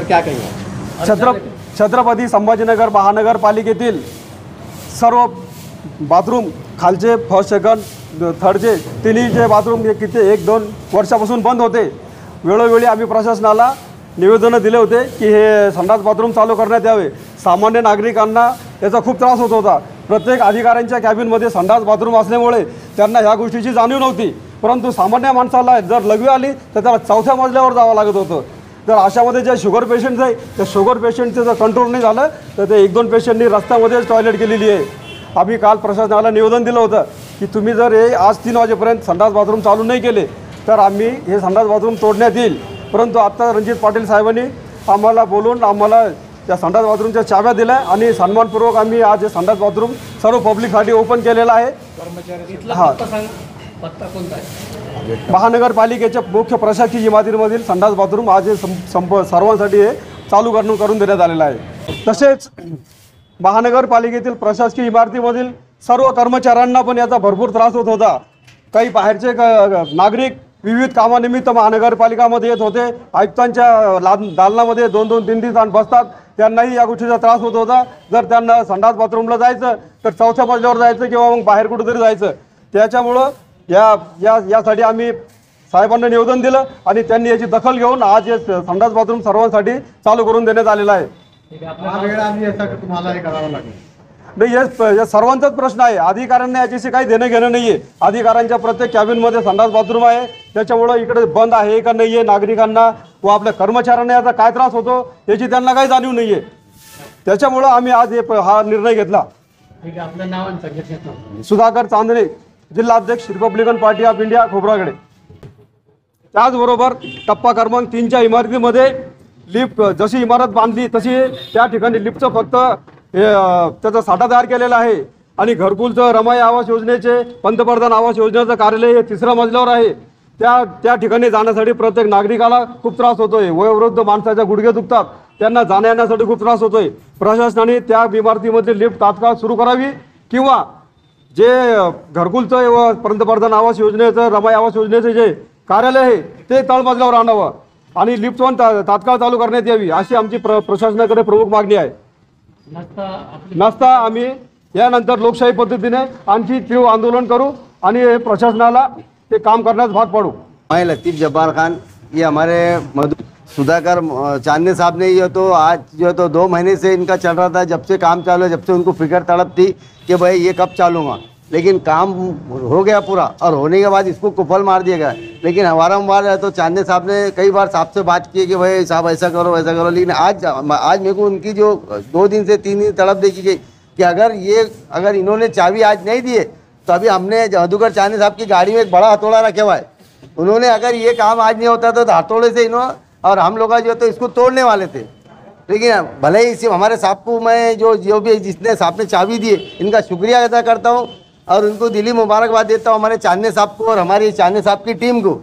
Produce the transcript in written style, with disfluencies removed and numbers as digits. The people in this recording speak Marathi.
क्या कहेंगे? छत्रपती संभाजीनगर महानगरपालिकेतील सर्व बाथरूम खालचे फर्स्ट सेकंड थर्डचे तिन्ही जे बाथरूम हे किती 1-2 वर्षापासून बंद होते. वेळोवेळी आम्ही प्रशासनाला निवेदनं दिले होते की हे संडास बाथरूम चालू करण्यात यावे. सामान्य नागरिकांना याचा खूप त्रास होत होता. प्रत्येक अधिकाऱ्यांच्या कॅबिनमध्ये संडास बाथरूम असल्यामुळे त्यांना ह्या गोष्टीची जाणीव नव्हती. परंतु सामान्य माणसाला जर लघवी आली तर त्याला 4थ्या मजल्यावर जावं लागत होतं. तर अशामध्ये जे शुगर पेशंट्स आहे त्या शुगर पेशंटचं जर कंट्रोल नाही झालं तर ते 1-2 पेशंटनी रस्त्यामध्येच टॉयलेट केलेली आहे. आम्ही काल प्रशासनाला निवेदन दिलं होतं की तुम्ही जर हे आज 3 वाजेपर्यंत संडास बाथरूम चालू नाही केले तर आम्ही हे संडास बाथरूम तोडण्यात येईल. परंतु आता रणजित पाटील साहेबांनी आम्हाला बोलून आम्हाला त्या संडास बाथरूमच्या चाव्या दिल्या आणि सन्मानपूर्वक आम्ही आज हे संडास बाथरूम सर्व पब्लिकसाठी ओपन केलेलं आहे. हां, पत्ता कोणता आहे? महानगरपालिकेच्या मुख्य प्रशासकीय इमारतीमधील संडास बाथरूम आज हे सर्वांसाठी हे चालू करून देण्यात आलेलं आहे. तसेच महानगरपालिकेतील प्रशासकीय इमारतीमधील सर्व कर्मचाऱ्यांना पण याचा भरपूर त्रास होत होता. काही बाहेरचे नागरिक विविध कामानिमित्त महानगरपालिकामध्ये येत होते. आयुक्तांच्या दालनामध्ये 2-2, 3-3 तास बसतात. त्यांनाही या गोष्टीचा त्रास होत होता. जर त्यांना संडास बाथरूमला जायचं तर 4थ्या मजल्यावर जायचं किंवा मग बाहेर कुठेतरी जायचं. त्याच्यामुळं यासाठी आम्ही साहेबांना निवेदन दिलं आणि त्यांनी याची दखल घेऊन आज हे संडास बाथरूम सर्वांसाठी चालू करून देण्यात आलेला आहे. तुम्हाला हे करावं लागेल? नाही, हे सर्वांचाच प्रश्न आहे. अधिकाऱ्यांना याच्याशी काही देणं घेणं नाही आहे. अधिकाऱ्यांच्या प्रत्येक कॅबिनमध्ये संडास बाथरूम आहे. त्याच्यामुळं इकडे बंद आहे का नाही आहे नागरिकांना व आपल्या कर्मचाऱ्यांना याचा काय त्रास होतो याची त्यांना काही जाणीव नाही आहे. त्याच्यामुळं आम्ही आज हा निर्णय घेतला. ठीक आहे, आपलं नाव आणि संघटनेचं? सुधाकर चांदणे, जिल्हाध्यक्ष Republican party of India Khobragade. त्याचबरोबर टप्पा क्रमांक 3च्या इमारतीमध्ये लिफ्ट जशी इमारत बांधली तशी त्या ठिकाणी लिफ्टचं फक्त त्याचा साठा तयार केलेला आहे. आणि घरकुलचं रमाई आवास योजनेचे पंतप्रधान आवास योजनेचं कार्यालय हे 3ऱ्या मजल्यावर आहे. त्या ठिकाणी जाण्यासाठी प्रत्येक नागरिकाला खूप त्रास होतोय. वयोवृद्ध माणसाच्या गुडघे दुखतात, त्यांना जाण्या येण्यासाठी खूप त्रास होतोय. प्रशासनाने त्या इमारतीमध्ये लिफ्ट तात्काळ सुरू करावी किंवा जे घरकुलचं व पंतप्रधान आवास योजनेचं रमाई आवास योजनेचे जे कार्यालय आहे ते तळमजल्यावर आणावं आणि लिफ्ट पण तात्काळ चालू करण्यात यावी अशी आमची प्रशासनाकडे प्रमुख मागणी आहे. नसता आम्ही यानंतर लोकशाही पद्धतीने आणखी तीव्र आंदोलन करू आणि प्रशासनाला ते काम करण्यास भाग पाडू. मैं लतीफ़ जब्बार खान, ये हमारे सुधाकर चांदने साहब ने ये तो आज जो तो 2 महीने से इनका चल रहा था. जब से काम चालू है, जब से उनको फिक्र तड़प थी कि भाई ये कब चालू होगा, लेकिन काम हो गया पूरा और होने के बाद इसको कुफल मार दिया गया. लेकिन वारंवार तो चांदने साहब ने कई बार साहब से बात की कि भाई साहब ऐसा करो वैसा करो. लेकिन आज मेरे को उनकी जो 2 दिन से 3 दिन तड़प देखी गई कि अगर इन्होंने चाबी आज नहीं दी है तो अभी हमने मधुकर चांदने साहब की गाड़ी में एक बड़ा हथौड़ा रखा हुआ है. उन्होंने अगर ये काम आज नहीं होता तो हथौड़े से इन्होंने और हम लोग जो तो इसको तोड़ने वाले थे. लेकिन भले ही सिर्फ हमारे साहब को मैं जो भी जिसने साहब ने चाबी दी है इनका शुक्रिया अदा करता हूँ और उनको दिली मुबारकबाद देता हूँ, हमारे चांदने साहब को और हमारी चांदने साहब की टीम को.